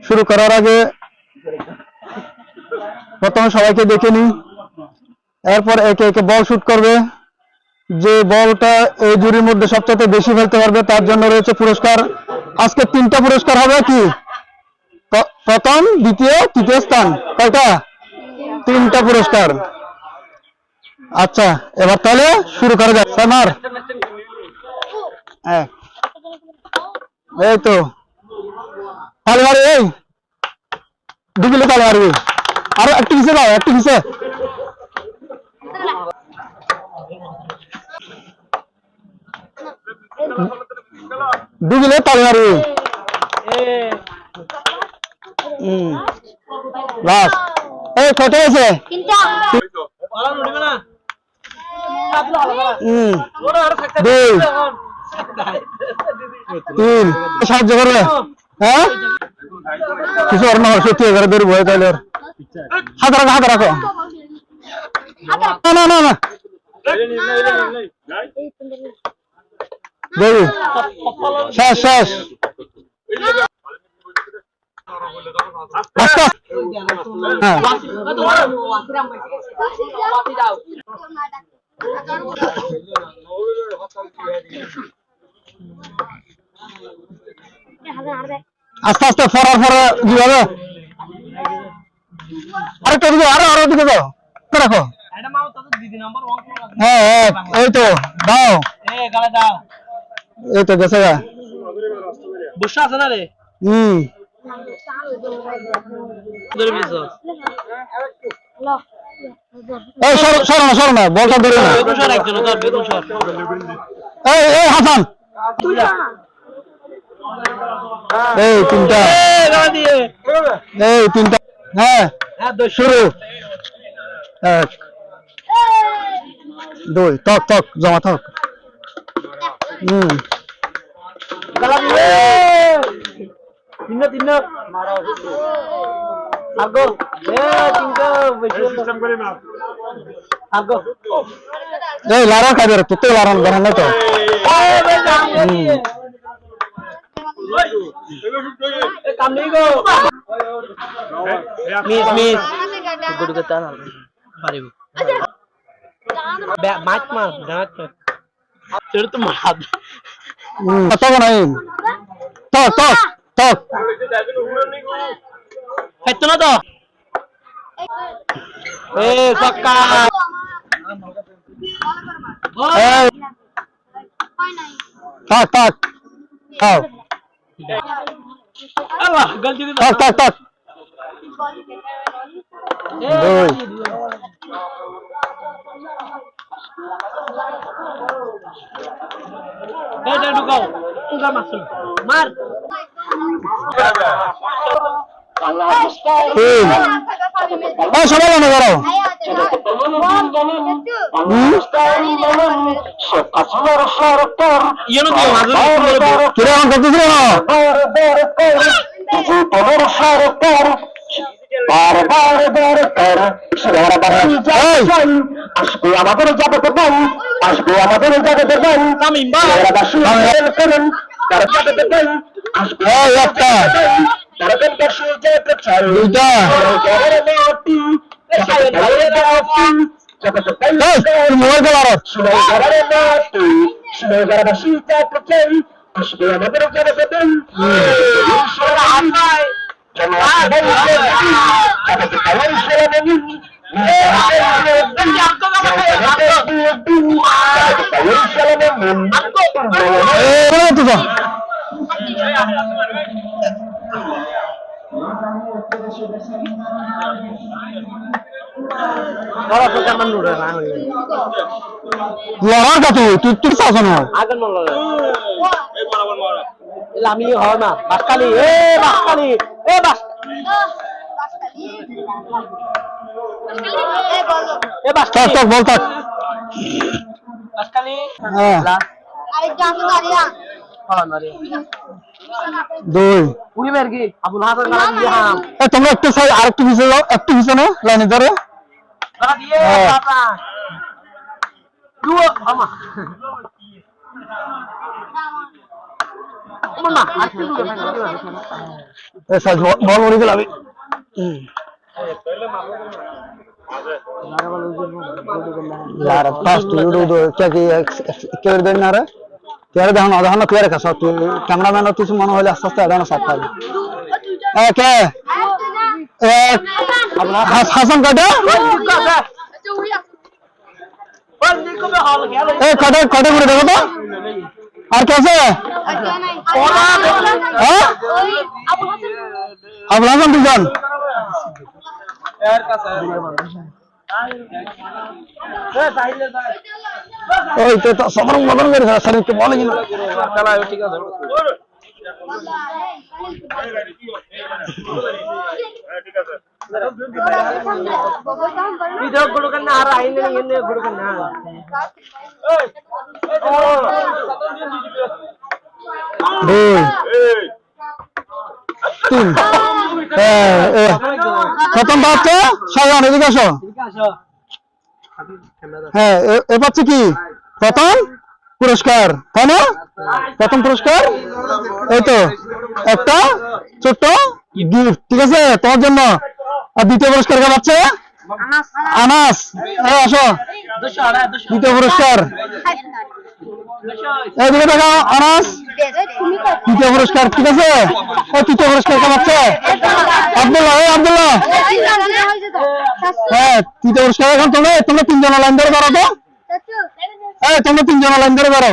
শুরু করার আগে প্রথমে সবাইকে দেখে নিই, এরপর একে একে বল শুট করবে। যে বলটা এই জুরির মধ্যে সবচেয়ে বেশি ফেলতে পারবে তার জন্য রয়েছে পুরস্কার। আজকে 3টা পুরস্কার হবে। কি প্রথম, দ্বিতীয়, তৃতীয় স্থান? কয়টা? 3টা পুরস্কার। আচ্ছা, এবার তাহলে শুরু করা যাক। সামার, হ্যাঁ, এই তো তালে মারি, এই ঢুকিলে তালে মারবি। আরো একটু পিছিয়ে দাও, একটু পিছিয়ে। ঢুকিলে তালে মারবি। লাস্ট, এই কত হয়েছে? দুই, তিন। সাহায্য করবে? হ্যাঁ, কিছু আর না, সত্যি এবারে বের ভয়। তাহলে হাত রাখো, হাত রাখো। না না না, দেবি শেষ শেষ। হ্যাঁ, আস্তে আস্তে ফরার ফরা দিবে। আরেকটা দিকে, আরো আরো দিকে দাও, রাখো। হ্যাঁ, এই তো দাও, এই তো গেছে গা। বসে আছে না রে? সরো না, সরো না, বলটা ধরে না। এই হাসান, এই 3টা, এই 3টা। হ্যাঁ, শুরু। 1, 2, তক তক জমা থাক। লারা খাবে, তুই লারান বানান না তো। মিস মিস গুড কথা না পারিব। মাছ মাছ জানাত তোর তো মাছ। কত নাই? টক টক টক এত না তো। এ সক্কা, এই টক টক খাও। আল্লাহ গলতি দি টক টক টক। দুই, এটা ঢুকাও, উগা মাছ মার। সবাই মনে করো। আসবে আমাদের জগতে বল, আসবে আমাদের জগতে বল, আসবে একটা দুইটা। লড়ার কথা তুই তুই চাস না আমি হয় না বাসকালি এ বাসকালি এ বাস এ বাসকালি টক বল থাক বাসকালি হ্যাঁ আরেকটা আছে দাঁড়িয়া হ্যাঁ দাঁড়িয়া দুই উনি মের কি আবুল হাসান গানা দিয়ে হাম এ তোমরা একটু সাই আরেকটু পিছে যাও একটু পিছে নাও লাইনে ধরে গানা দিয়ে বাবা দুও আমা বল উড়ে গেল আমি यार फास्ट वीडियो दो क्या कि केवल देन ना रे तेरे देखो ना क्लियर का सब कैमरामैन और तुझ मन होले आस्ते आधा ना साथ ए क्या ए हसन कटा ए कटे कटे पूरे देखो तो और कैसे है अब हसन तुझान ওই তো সবার মদন করে স্যার একটু বলে কিনা চালায় ঠিক আছে ঠিক আছে ভিডিও গুলো কেন আর আইনে এনে গুলো কেন এই তিন প্রথম পাচ্ছে সাজান এদিকে আসো হ্যাঁ এ পাচ্ছে কি প্রথম পুরস্কার তাই না প্রথম পুরস্কার এই তো একটা ছোট্ট গিফট ঠিক আছে তোমার জন্য আর দ্বিতীয় পুরস্কার কে পাচ্ছে আনাস আসো দ্বিতীয় পুরস্কার এদিকে দেখো আনাস তৃতীয় পুরস্কার ঠিক আছে ও তৃতীয় পুরস্কার কে পাচ্ছে আব্দুল্লাহ আব্দুল্লাহ হ্যাঁ তৃতীয় পুরস্কার এখন তোমরা তিনজন লাইন ধরে করো তো তোমরা তিনজন লাইন ধরে করো